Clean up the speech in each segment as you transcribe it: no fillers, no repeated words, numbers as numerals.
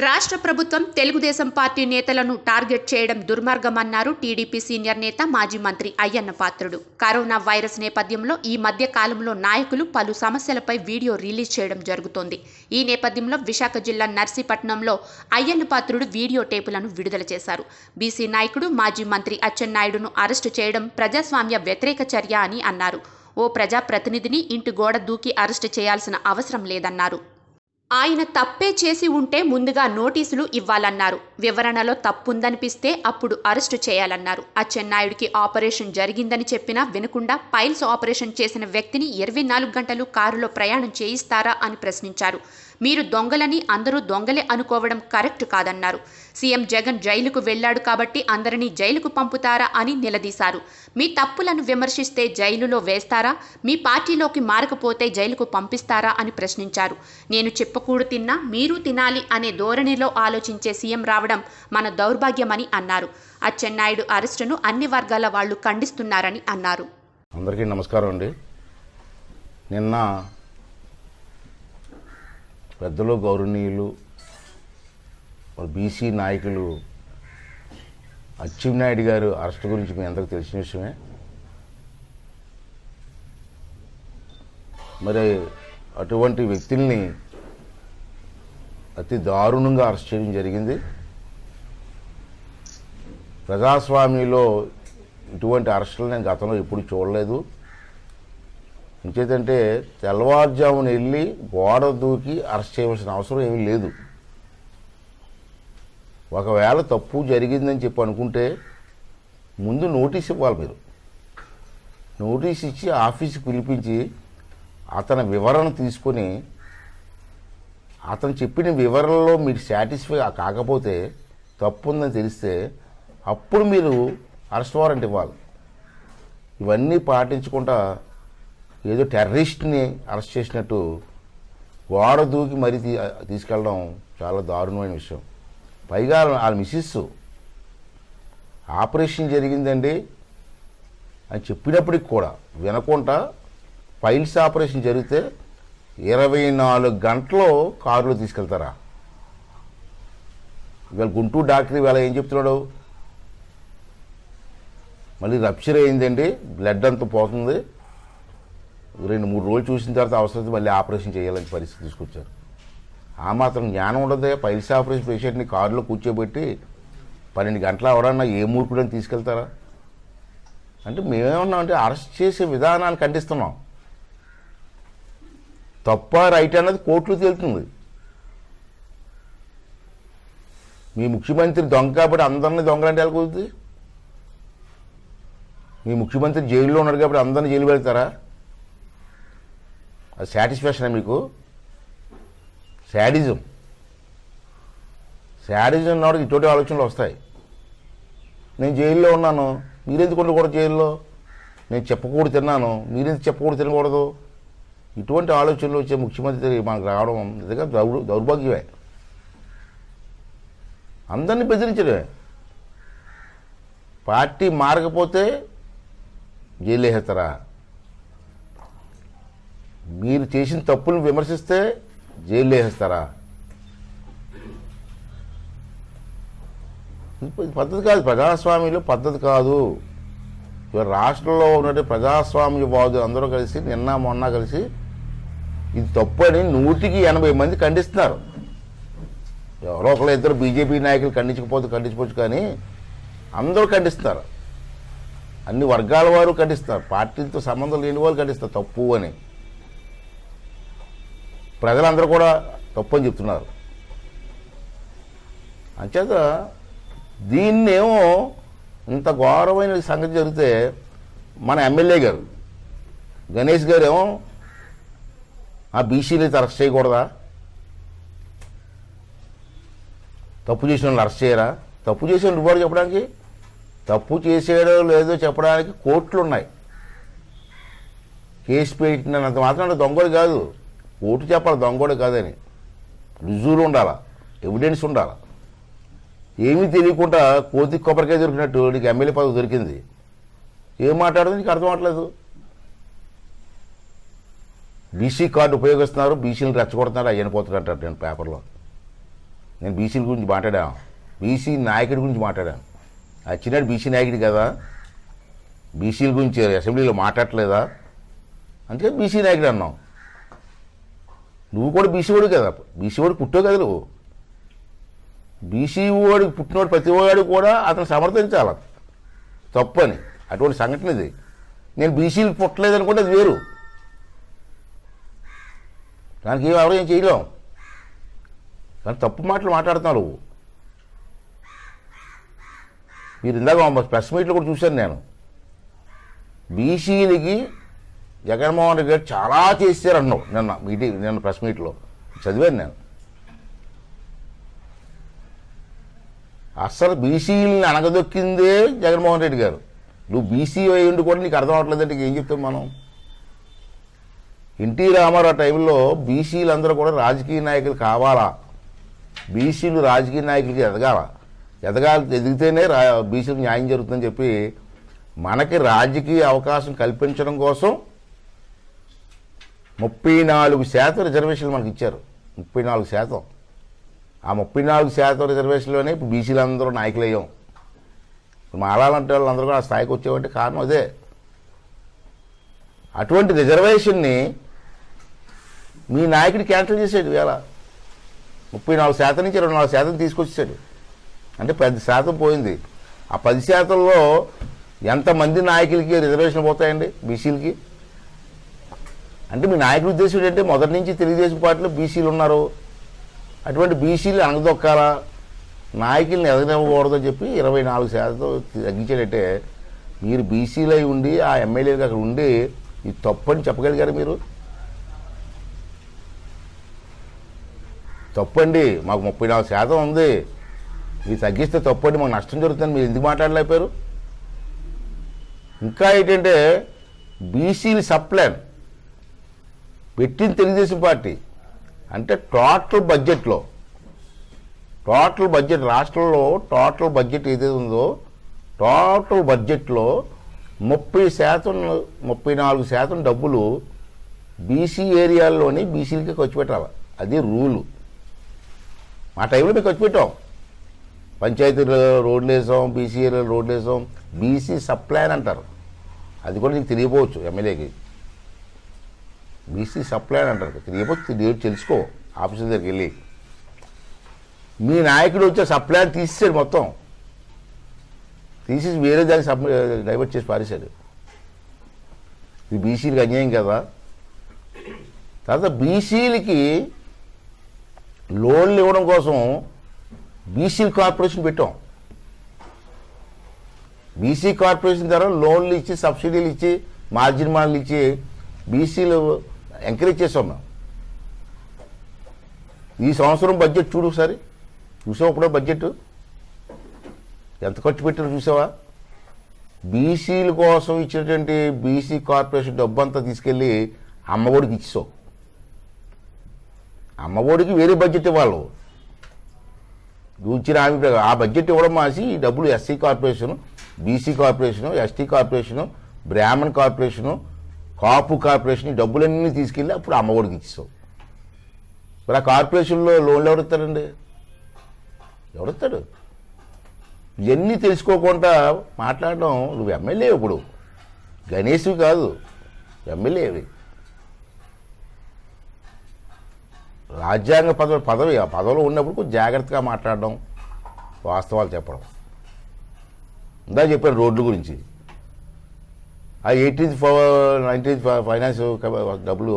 రాష్ట్ర ప్రభుత్వం తెలుగుదేశం పార్టీ నేతలను టార్గెట్ చేయడం దుర్మార్గమన్నారు టీడీపీ సీనియర్ నేత మాజీ మంత్రి అయ్యన్న పాత్రుడు. కరోనా వైరస్ నేపథ్యంలో ఈ మధ్య కాలంలో నాయకులు పలు సమస్యలపై వీడియో రిలీజ్ చేయడం జరుగుతోంది. ఈ నేపథ్యంలో విశాఖ జిల్లా నర్సీపట్నంలో అయ్యన్న పాత్రుడు వీడియో టేపులను విడుదల చేశారు. బీసీ నాయకుడు మాజీ మంత్రి అచ్చెన్నాయుడును అరెస్టు చేయడం ప్రజాస్వామ్య వ్యతిరేక చర్య అని అన్నారు. ఓ ప్రజాప్రతినిధిని ఇంటి గోడ దూకి అరెస్టు చేయాల్సిన అవసరం లేదన్నారు. ఆయన తప్పే చేసి ఉంటే ముందుగా నోటీసులు ఇవ్వాలన్నారు. వివరణలో తప్పుందనిపిస్తే అప్పుడు అరెస్టు చేయాలన్నారు. అచ్చెన్నాయుడికి ఆపరేషన్ జరిగిందని చెప్పినా వినకుండా పైల్స్ ఆపరేషన్ చేసిన వ్యక్తిని 24 గంటలు కారులో ప్రయాణం చేయిస్తారా అని ప్రశ్నించారు. మీరు దొంగలని అందరూ దొంగలే అనుకోవడం కరెక్ట్ కాదన్నారు. సీఎం జగన్ జైలుకు వెళ్లాడు కాబట్టి అందరినీ జైలుకు పంపుతారా అని నిలదీశారు. మీ తప్పులను విమర్శిస్తే జైలులో వేస్తారా? మీ పార్టీలోకి మారకపోతే జైలుకు పంపిస్తారా అని ప్రశ్నించారు. నేను చెప్పకూడు తిన్నా మీరు తినాలి అనే ధోరణిలో ఆలోచించే సీఎం రావడం మన దౌర్భాగ్యమని అన్నారు. అచ్చెన్నాయుడు అరెస్టును అన్ని వర్గాల వాళ్లు ఖండిస్తున్నారని అన్నారు. అందరికీ నమస్కారం అండి. నిన్న పెద్దలు గౌరవనీయులు బీసీ నాయకులు అచ్చెన్నాయుడు గారు అరెస్ట్ గురించి మీ అందరికీ తెలిసిన విషయమే. మరి అటువంటి వ్యక్తుల్ని అతి దారుణంగా అరెస్ట్ చేయడం జరిగింది. ప్రజాస్వామ్యంలో ఇటువంటి అరెస్టులు నేను గతంలో ఎప్పుడు చూడలేదు. ఇంకేంటంటే తెల్లవారుజామున వెళ్ళి గోడ దూకి అరెస్ట్ చేయవలసిన అవసరం ఏమీ లేదు. ఒకవేళ తప్పు జరిగిందని చెప్పి అనుకుంటే ముందు నోటీస్ ఇవ్వాలి. మీరు నోటీస్ ఇచ్చి ఆఫీస్కి పిలిపించి అతని వివరణ తీసుకొని అతను చెప్పిన వివరణలో మీరు సాటిస్ఫై కాకపోతే తప్పు ఉందని తెలిస్తే అప్పుడు మీరు అరెస్ట్ వారెంట్ ఇవ్వాలి. ఇవన్నీ పాటించకుండా ఏదో టెర్రరిస్ట్ని అరెస్ట్ చేసినట్టు గోడ దూకి మరీ తీసుకెళ్ళడం చాలా దారుణమైన విషయం. పైగా వాళ్ళ మిస్సెస్ ఆపరేషన్ జరిగిందండి అని చెప్పినప్పటికి కూడా వినకుండా పైల్స్ ఆపరేషన్ జరిగితే 24 గంటలు కారులో తీసుకెళ్తారా? ఇవాళ గుంటూరు డాక్టర్ ఇవాళ ఏం చెప్తున్నాడు? మళ్ళీ రప్చర్ అయిందండి, బ్లడ్ అంతా పోతుంది, 2-3 రోజులు చూసిన తర్వాత అవసరం మళ్ళీ ఆపరేషన్ చేయాలని పరిస్థితి తీసుకొచ్చారు. ఆ మాత్రం జ్ఞానం ఉండదే? పైల్స్ ఆపరేషన్ పేషెంట్ని కారులో కూర్చోబెట్టి 12 గంటలు ఎవరన్నా ఏ మూర్ఖుడని తీసుకెళ్తారా? అంటే మేమేమన్నామంటే అరెస్ట్ చేసే విధానాన్ని ఖండిస్తున్నాం. తప్ప రైట్ అన్నది కోర్టులో తేలుతుంది. మీ ముఖ్యమంత్రి దొంగ కాబట్టి అందరినీ దొంగలంటే ఎలా కుదురుతుంది? మీ ముఖ్యమంత్రి జైల్లో ఉన్నాడు కాబట్టి అందరినీ జైలు పెడతారా? అది సాటిస్ఫాక్షనా మీకు? శాడిజం ఉన్నవాడికి ఇటువంటి ఆలోచనలు వస్తాయి. నేను జైల్లో ఉన్నాను, మీరెందుకు ఉండకూడదు జైల్లో? నేను చెప్పకూడదు తిన్నాను, మీరెందుకు చెప్పకూడదు తినకూడదు? ఇటువంటి ఆలోచనలు వచ్చే ముఖ్యమంత్రి మనకు రావడం నిజంగా దౌర్భాగ్యమే. అందరినీ బెదిరించడమే. పార్టీ మారకపోతే జైలు వేసేస్తారా? మీరు చేసిన తప్పులను విమర్శిస్తే జైలు వేసేస్తారా? పద్ధతి కాదు, ప్రజాస్వామ్యంలో పద్ధతి కాదు. ఇవాళ రాష్ట్రంలో ఉన్నట్టు ప్రజాస్వామ్యవాదులు అందరూ కలిసి నిన్న మొన్న కలిసి ఇది తప్పు అని 180 మంది ఖండిస్తున్నారు. ఎవరో ఒకరు ఇద్దరు బీజేపీ నాయకులు ఖండించకపోవచ్చు, కానీ అందరూ ఖండిస్తున్నారు. అన్ని వర్గాల వారు ఖండిస్తారు. పార్టీలతో సంబంధం లేని వాళ్ళు ఖండిస్తారు తప్పు అని. ప్రజలందరూ కూడా తప్పు అని చెప్తున్నారు. అంచేత దీన్నేమో ఇంత ఘోరమైన సంగతి జరిగితే మన ఎమ్మెల్యే గారు గణేష్ గారు ఏమో ఆ బీసీని అరెస్ట్ చేయకూడదా? తప్పు చేసిన వాళ్ళు అరెస్ట్ చేయరా? తప్పు చేసిన రిపోర్ట్ చెప్పడానికి, తప్పు చేసేయడో లేదో చెప్పడానికి కోర్టులు ఉన్నాయి. కేసు పెట్టినంత మాత్రం దొంగడు కాదు. కోర్టు చెప్పాలి దొంగడు కాదని. రుజువులు ఉండాలా, ఎవిడెన్స్ ఉండాలా. ఏమీ తెలియకుండా కోతి కొబ్బరికాయ దొరికినట్టు నీకు ఎమ్మెల్యే పదవి దొరికింది, ఏం మాట్లాడదు నీకు అర్థం అవట్లేదు. బీసీ కార్డు ఉపయోగిస్తున్నారు, బీసీలను రెచ్చగొడుతున్నారు, అయ్యనిపోతున్నారు అంటారు నేను పేపర్లో. నేను బీసీల గురించి మాట్లాడాను, బీసీ నాయకుడి గురించి మాట్లాడాను. వచ్చినాడు బీసీ నాయకుడు కదా, బీసీల గురించి అసెంబ్లీలో మాట్లాడలేదా అంటే బీసీ నాయకుడు అన్నావు. నువ్వు కూడా బీసీ వాడు కదా, బీసీ వాడు పుట్టావు కదా నువ్వు. బీసీ వాడికి పుట్టినవాడు ప్రతి వాడు కూడా అతను సమర్థించాలి, తప్పని. అటువంటి సంఘటన ఇది. నేను బీసీలు పుట్టలేదు అనుకుంటే అది వేరు, దానికి ఎవరు ఏం చేయలేం. కానీ తప్పు మాటలు మాట్లాడుతున్నారు నువ్వు. మీరు ఇందాక ప్రెస్ మీట్లో కూడా చూశాను నేను, బీసీలకి జగన్మోహన్ రెడ్డి గారు చాలా చేశారు అన్నావు నిన్న ప్రెస్ మీట్లో చదివాను నేను. అస్సలు బీసీలని అనగదొక్కిందే జగన్మోహన్ రెడ్డి గారు. నువ్వు బీసీ అయ్యిండి కూడా నీకు అర్థం అవట్లేదంటే ఏం చెప్తాం మనం. ఎన్టీ రామారావు టైంలో బీసీలందరూ కూడా రాజకీయ నాయకులు కావాలా, బీసీలు రాజకీయ నాయకులకి ఎదిగితేనే బీసీలకు న్యాయం జరుగుతుందని చెప్పి మనకి రాజకీయ అవకాశం కల్పించడం కోసం 34% రిజర్వేషన్లు మనకి ఇచ్చారు. 34%. ఆ 34% రిజర్వేషన్లోనే ఇప్పుడు బీసీలందరూ నాయకులు అయ్యాం. ఇప్పుడు మాలాలంటే వాళ్ళందరూ కూడా ఆ స్థాయికి వచ్చేవంటే కారణం అదే. అటువంటి రిజర్వేషన్ని మీ నాయకుడు క్యాన్సిల్ చేసాడు. ఇవాళ 34% నుంచి 24% తీసుకొచ్చాడు. అంటే 10% పోయింది. ఆ 10%లో ఎంతమంది నాయకులకి రిజర్వేషన్ పోతాయండి బీసీలకి? అంటే మీ నాయకుడి ఉద్దేశం ఏంటంటే మొదటి నుంచి తెలుగుదేశం పార్టీలో బీసీలు ఉన్నారు, అటువంటి బీసీలు అనగదొక్కాలా, నాయకుల్ని ఎదగనివ్వకూడదని చెప్పి 24% తగ్గించాడంటే మీరు బీసీలు అయి ఉండి ఆ ఎమ్మెల్యేలు అక్కడ ఉండి ఇది తప్పని చెప్పగలిగారు మీరు? తప్పండి, మాకు 34% ఉంది, ఇది తగ్గిస్తే తప్పండి, మాకు నష్టం జరుగుతుంది, మీరు ఎందుకు మాట్లాడలేకపోయారు? ఇంకా ఏంటంటే బీసీలు సప్లాన్ పెట్టింది తెలుగుదేశం పార్టీ. అంటే టోటల్ బడ్జెట్లో రాష్ట్రంలో టోటల్ బడ్జెట్ ఏదైతే ఉందో టోటల్ బడ్జెట్లో 34% డబ్బులు బీసీ ఏరియాల్లోని బీసీలకి ఖర్చు పెట్టాలి. అది రూలు. మా టైంలో మేము ఖర్చు పెట్టాం. పంచాయతీలో రోడ్లు వేసాం, బీసీ ఏరియాలో రోడ్లు వేసాం. బీసీ సప్లాన్ అంటారు, అది కూడా నీకు తెలియపోవచ్చు. ఎమ్మెల్యేకి బీసీ సప్లాన్ అంటారు, తెలియపోవచ్చు. తెలుసుకో ఆఫీసర్ దగ్గరికి వెళ్ళి. మీ నాయకుడు వచ్చే సప్లాన్ తీసేసాడు, మొత్తం తీసేసి వేరే దానికి డైవర్ట్ చేసి పారేశాడు. ఇది బీసీలకి అన్యాయం కదా. తర్వాత బీసీలకి లోన్లు ఇవ్వడం కోసం బీసీ కార్పొరేషన్ పెట్టాం. బీసీ కార్పొరేషన్ ద్వారా లోన్లు ఇచ్చి, సబ్సిడీలు ఇచ్చి, మార్జిన్ మాన్లు ఇచ్చి బీసీలు ఎంకరేజ్ చేసాం మేము. ఈ సంవత్సరం బడ్జెట్ చూడు ఒకసారి, చూసావు అప్పుడే బడ్జెట్ ఎంత ఖర్చు పెట్టారో చూసావా? బీసీల కోసం ఇచ్చినటువంటి బీసీ కార్పొరేషన్ డబ్బు అంతా తీసుకెళ్ళి అమ్మఒడికి ఇచ్చావు. అమ్మఒడికి వేరే బడ్జెట్ ఇవ్వాలి. నువ్వు ఇచ్చిన హామీ ఆ బడ్జెట్ ఇవ్వడం మాసి ఈ డబ్బులు SC corporation, BC corporation, ST corporation, Brahmin corporation, Kapu corporation, ఈ డబ్బులన్నీ తీసుకెళ్ళి అప్పుడు అమ్మఒడికి ఇచ్చావు. మరి ఆ కార్పొరేషన్లో లోన్లు ఎవరిస్తారండి? ఎవరిస్తాడు? ఇవన్నీ తెలుసుకోకుండా మాట్లాడడం. నువ్వు ఎమ్మెల్యే, ఇప్పుడు గణేష్వి కాదు, ఎమ్మెల్యేవి. రాజ్యాంగ పదవి ఆ పదవిలో ఉన్నప్పుడు కొంచెం జాగ్రత్తగా మాట్లాడడం, వాస్తవాలు చెప్పడం. ఇందా చెప్పాను రోడ్ల గురించి. ఆ 19th ఫైనాన్స్ డబ్బులు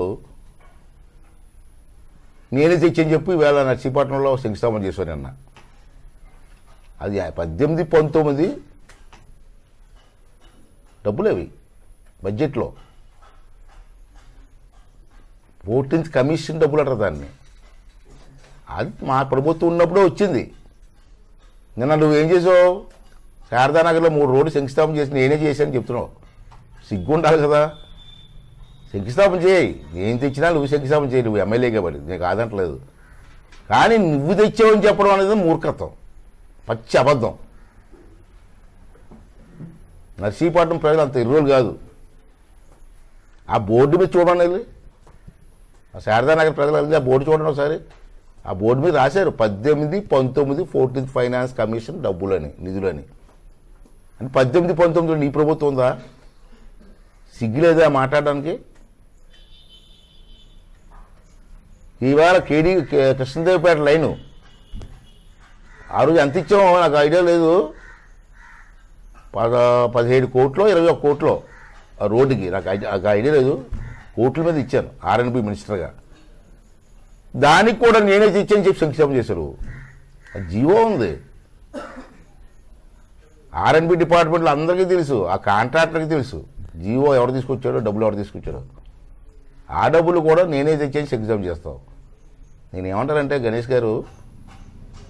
నేనే తెచ్చని చెప్పి ఈవేళ నర్సీపట్నంలో శంకుస్థాపన చేశాను నిన్న. అది 18, 19 డబ్బులు అవి బడ్జెట్లో. 14th కమిషన్ డబ్బులు అంటారు దాన్ని. అది మా ప్రభుత్వం ఉన్నప్పుడే వచ్చింది. నిన్న నువ్వేం చేసావు? శారదానగర్లో 3 రోడ్లు శంకుస్థాపన చేసి నేనే చేశాను చెప్తున్నావు. సిగ్గు ఉండాలి కదా. శంకుస్థాపన చేయి, నేను తెచ్చినా నువ్వు శంకుస్థాపన చేయి, నువ్వు ఎమ్మెల్యే కాబట్టి, నేను కాదంటలేదు. కానీ నువ్వు తెచ్చావని చెప్పడం అనేది మూర్ఖత్వం, పచ్చి అబద్ధం. నర్సీపట్నం ప్రజలు అంత ఇర్రోలు కాదు. ఆ బోర్డు మీద చూడండి, వెళ్ళి ఆ శారదానగర్ ప్రజలు వెళ్ళి ఆ బోర్డు చూడండి ఒకసారి. ఆ బోర్డు మీద రాశారు 18, 19 14th ఫైనాన్స్ కమిషన్ డబ్బులని నిధులని. అంటే 18, 19 నీ ప్రభుత్వం ఉందా? సిగ్గులేదా మాట్లాడడానికి? ఇవాళ కృష్ణదేవపేట లైను ఆ రోజు ఎంత ఇచ్చామో నాకు ఐడియా లేదు. 17 కోట్లో 21 కోట్లో ఆ రోడ్డుకి నాకు ఐడియా లేదు. కోట్ల మీద ఇచ్చాను ఆర్ఎన్బి మినిస్టర్గా. దానికి కూడా నేనే ఇచ్చాను చెప్పి సంక్షేమం చేశారు. జీవో ఉంది. ఆర్ఎన్బి డిపార్ట్మెంట్లో అందరికీ తెలుసు, ఆ కాంట్రాక్టర్కి తెలుసు జీవో ఎవరు తీసుకొచ్చాడో, డబ్బులు ఎవరు తీసుకొచ్చాడో. ఆ డబ్బులు కూడా నేనే తెచ్చేసి ఎగ్జామ్ చేస్తాం. నేను ఏమంటానంటే గణేష్ గారు,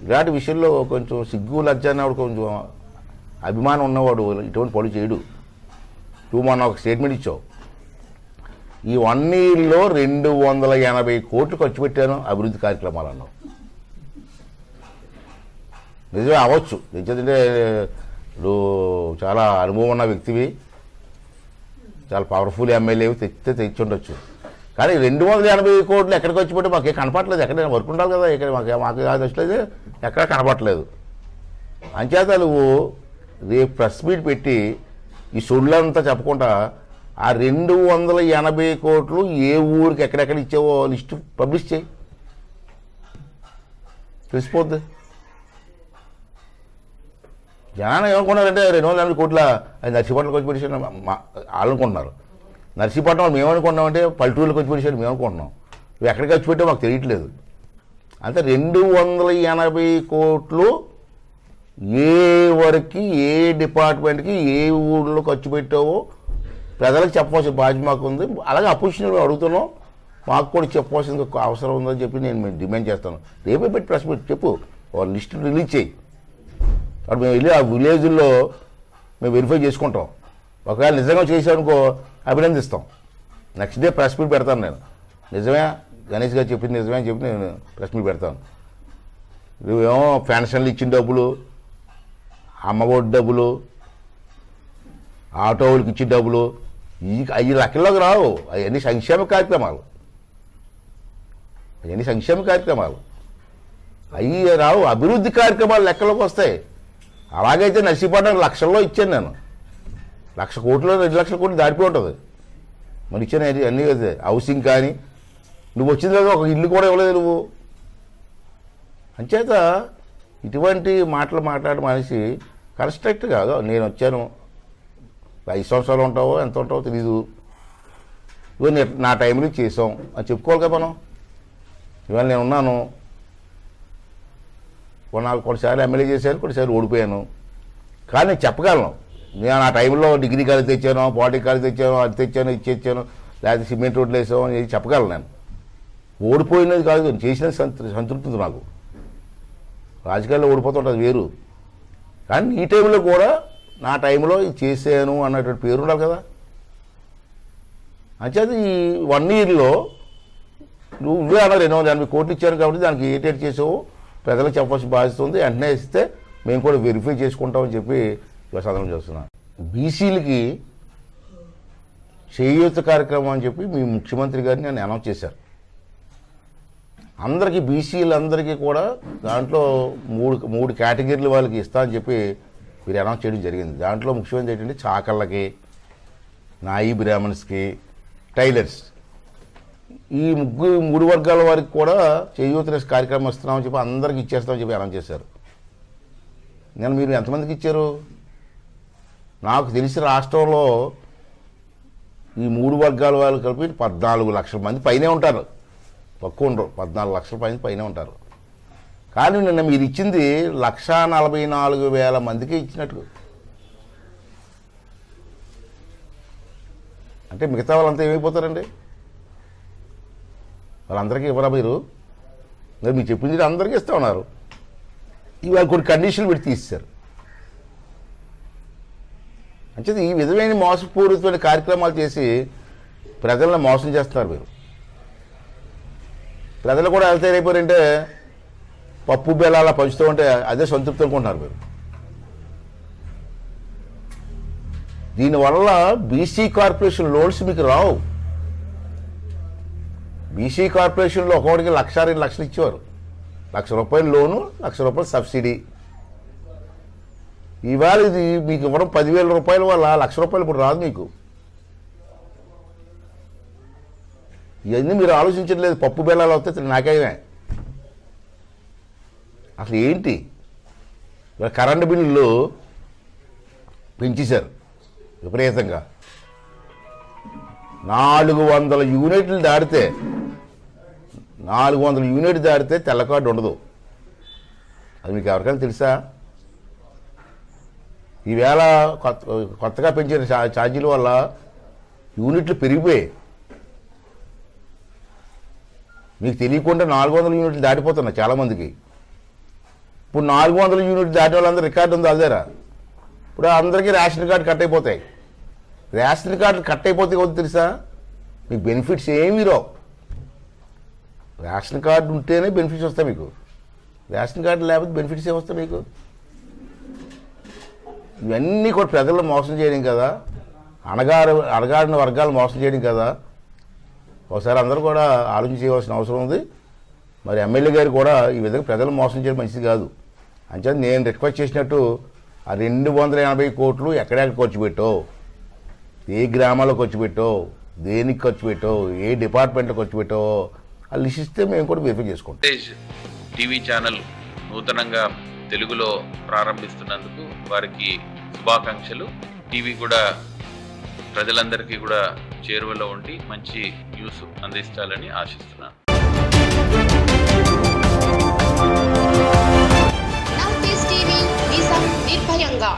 ఇలాంటి విషయంలో కొంచెం సిగ్గు లజ్జ అన్నవాడు, కొంచెం అభిమానం ఉన్నవాడు ఇటువంటి పనులు చేయడు. నువ్వు మొన్న ఒక స్టేట్మెంట్ ఇచ్చావు, ఈ 1 yearలో 280 కోట్లు ఖర్చు పెట్టాను అభివృద్ధి కార్యక్రమాలు అన్నావు. నిజమే అవ్వచ్చు, ఎందుకంటే నువ్వు చాలా అనుభవం ఉన్న వ్యక్తివి, చాలా పవర్ఫుల్ ఎమ్మెల్యేవి, తెచ్చి ఉండొచ్చు. కానీ 280 కోట్లు ఎక్కడికి వచ్చి పెట్టి మాకు కనపడలేదు. ఎక్కడైనా వర్క్ ఉండాలి కదా, ఇక్కడ మాకు వచ్చలేదు, ఎక్కడ కనపడలేదు. అంచేత నువ్వు రేపు ప్రెస్ మీట్ పెట్టి ఈ సొళ్ళంతా చెప్పకుండా ఆ 280 కోట్లు ఏ ఊరికి ఎక్కడెక్కడ ఇచ్చావో లిస్టు పబ్లిష్ చేయి, తెలిసిపోద్ది. జనాన్ని ఏమనుకున్నారంటే 280 కోట్ల అది నర్సీపట్నంకి వచ్చి పెట్టేసాను వాళ్ళు అనుకుంటున్నారు. నర్సీపట్నం వాళ్ళు మేమనుకున్నామంటే పల్లెటూళ్ళకి వచ్చి పెట్టేసాడు మేము అనుకుంటున్నాం. నువ్వు ఎక్కడికి వచ్చి పెట్టావు మాకు తెలియట్లేదు. అంతే 280 కోట్లు ఏ వరకు ఏ డిపార్ట్మెంట్కి ఏ ఊళ్ళో ఖర్చు పెట్టావో ప్రజలకు చెప్పవలసిన బాధ్యత మాకు ఉంది. అలాగే అపోజిషన్ అడుగుతున్నాం, మాకు కూడా చెప్పవలసిన అవసరం ఉందని చెప్పి నేను డిమాండ్ చేస్తాను. రేపే పెట్టి ప్రెస్ పెట్టి చెప్పు, వాళ్ళ లిస్టు రిలీజ్ చేయి. అప్పుడు మేము వెళ్ళి ఆ విలేజ్లో మేము వెరిఫై చేసుకుంటాం. ఒకవేళ నిజంగా చేసామనుకో అభినందిస్తాం. నెక్స్ట్ డే ప్రెస్ మీట్ పెడతాను. నేను నిజమే గణేష్ గారు చెప్పింది నిజమే అని చెప్పి నేను ప్రెస్ మీట్ పెడతాను. నువ్వేమో పెన్షన్లు ఇచ్చిన డబ్బులు, అమ్మఒడి డబ్బులు, ఆటోలకు ఇచ్చిన డబ్బులు, అవి లెక్కల్లోకి రావు. అవన్నీ సంక్షేమ కార్యక్రమాలు, అవన్నీ సంక్షేమ కార్యక్రమాలు, అవి రావు. అభివృద్ధి కార్యక్రమాలు లెక్కలోకి వస్తాయి. అలాగైతే నర్సీపట్నం లక్షల్లో ఇచ్చాను నేను. 1,00,000 కోట్లు 2 లక్షల కోట్లు దాటిపోయి ఉంటుంది. మరి ఇచ్చాను అన్నీ కదా. హౌసింగ్ కానీ నువ్వు వచ్చిన తర్వాత ఒక ఇల్లు కూడా ఇవ్వలేదు నువ్వు. అంచేత ఇటువంటి మాటలు మాట్లాడే మనిషి కన్స్ట్రక్ట్ కాదు. నేను వచ్చాను 5 సంవత్సరాలు ఉంటావో ఎంత ఉంటావో తెలీదు, ఇవో నా టైంలో చేసాం అని చెప్పుకోవాలి కదా మనం. ఇవాళ నేను ఉన్నాను, కొన్నిసార్లు ఎమ్మెల్యే చేశాను, కొన్నిసార్లు ఓడిపోయాను. కానీ నేను చెప్పగలను, నేను ఆ టైంలో డిగ్రీ కాలేజ్ తెచ్చాను, పాలిటెక్ కాలేజ్ తెచ్చాను, అది తెచ్చాను, ఇది తెచ్చాను, లేకపోతే సిమెంట్ రోడ్లు వేసాను అని చెప్పగలను. నేను ఓడిపోయినది కాదు, చేసినది సంతృప్తి నాకు. రాజకీయాల్లో ఓడిపోతుంటుంది వేరు, కానీ ఈ టైంలో కూడా నా టైంలో ఇది చేశాను అన్నటువంటి పేరు ఉండాలి కదా. అంచేది ఈ 1 yearలో నువ్వే అన్నా 280 కోట్లు ఇచ్చాను కాబట్టి దానికి ఏటేట్ చేసావు ప్రజలకు చెప్పాల్సిన బాధ్యత ఉంది. వెంటనే ఇస్తే మేము కూడా వెరిఫై చేసుకుంటామని చెప్పి సదనం చేస్తున్నాను. బీసీలకి చేయూత కార్యక్రమం అని చెప్పి మీ ముఖ్యమంత్రి గారిని నేను అనౌన్స్ చేశారు. అందరికీ బీసీలందరికీ కూడా దాంట్లో మూడు కేటగిరీల వాళ్ళకి ఇస్తా అని చెప్పి మీరు అనౌన్స్ చేయడం జరిగింది. దాంట్లో ముఖ్యమంత్రి ఏంటంటే చాకళ్ళకి, నాయి బ్రాహ్మణ్స్కి, టైలర్స్, ఈ 3 వర్గాల వారికి కూడా చేయూత కార్యక్రమం ఇస్తున్నామని చెప్పి అందరికి ఇచ్చేస్తామని చెప్పి అనౌన్స్ చేశారు. నేను మీరు ఎంతమందికి ఇచ్చారు? నాకు తెలిసి రాష్ట్రంలో ఈ 3 వర్గాల వాళ్ళు కలిపి 14 లక్షల మంది పైనే ఉంటారు, తక్కువ ఉండరు. 14 లక్షల పైనే ఉంటారు. కానీ నిన్న మీరు ఇచ్చింది 1,44,000 మందికి ఇచ్చినట్టు. అంటే మిగతా వాళ్ళంతా ఏమైపోతారండి? వాళ్ళందరికీ ఇవ్వరా మీరు? మీరు చెప్పింది అందరికీ ఇస్తా ఉన్నారు. ఇవాళ కొన్ని కండిషన్లు పెట్టి తీస్తారు. అంటే ఈ విధమైన మోసపూరితమైన కార్యక్రమాలు చేసి ప్రజలను మోసం చేస్తున్నారు మీరు. ప్రజలు కూడా ఎంత అయిపోయారంటే పప్పు బెల్లాల పంచుతూ ఉంటే అదే సంతృప్తి అనుకుంటున్నారు మీరు. దీనివల్ల బీసీ కార్పొరేషన్ లోన్స్ మీకు రావు. బీసీ కార్పొరేషన్లో ఒక్కొక్కడికి 1,00,000 2 లక్షలు ఇచ్చేవారు. ₹1,00,000 లోను, ₹1,00,000 సబ్సిడీ. ఇవాళ ఇది మీకు ఇవ్వడం ₹10,000 వల్ల ₹1,00,000 ఇప్పుడు రాదు మీకు. ఇవన్నీ మీరు ఆలోచించట్లేదు. పప్పు బెల్లాలు వస్తే నాకేమే. అసలు ఏంటి కరెంటు బిల్లులు పెంచేశారు విపరీతంగా. 400 యూనిట్లు దాటితే 400 యూనిట్లు దాటితే తెల్ల కార్డు ఉండదు. అది మీకు ఎవరికైనా తెలుసా? ఈవేళ కొత్తగా పెంచిన ఛార్జీల వల్ల యూనిట్లు పెరిగిపోయాయి. మీకు తెలియకుండా 400 యూనిట్లు దాటిపోతున్నాయి చాలామందికి. ఇప్పుడు 400 యూనిట్లు దాటి వాళ్ళందరూ రికార్డు ఉంది అదేరా. ఇప్పుడు అందరికీ రేషన్ కార్డు కట్ అయిపోతాయి. రేషన్ కార్డు కట్ అయిపోతే కొద్ది తెలుసా మీకు బెనిఫిట్స్ ఏమీ రావు. రేషన్ కార్డు ఉంటేనే బెనిఫిట్స్ వస్తాయి మీకు. రేషన్ కార్డు లేకపోతే బెనిఫిట్స్ ఏమొస్తాయి మీకు? ఇవన్నీ కూడా ప్రజలను మోసం చేయడం కదా, అణగారిన వర్గాలు మోసం చేయడం కదా. ఒకసారి అందరూ కూడా ఆలోచన చేయవలసిన అవసరం ఉంది. మరి ఎమ్మెల్యే గారు కూడా ఈ విధంగా ప్రజలు మోసం చేయడం మంచిది కాదు. అంచేత నేను రిక్వెస్ట్ చేసినట్టు ఆ 280 కోట్లు ఎక్కడెక్కడ ఖర్చు పెట్టావు, ఏ గ్రామాల్లో ఖర్చు పెట్టావు, దేనికి ఖర్చు పెట్టావు, ఏ డిపార్ట్మెంట్లో ఖర్చు పెట్టావో ఆ లిస్ట్ ఇస్తే మేము కూడా వెరిఫై చేసుకుంటాం. టీవీ ఛానల్ నూతనంగా తెలుగులో ప్రారంభిస్తున్నందుకు వారికి శుభాకాంక్షలు. టీవీ కూడా ప్రజలందరికీ కూడా చేరువలో ఉండి మంచి న్యూస్ అందించాలని ఆశిస్తున్నాను. టీవీ నిర్భయంగా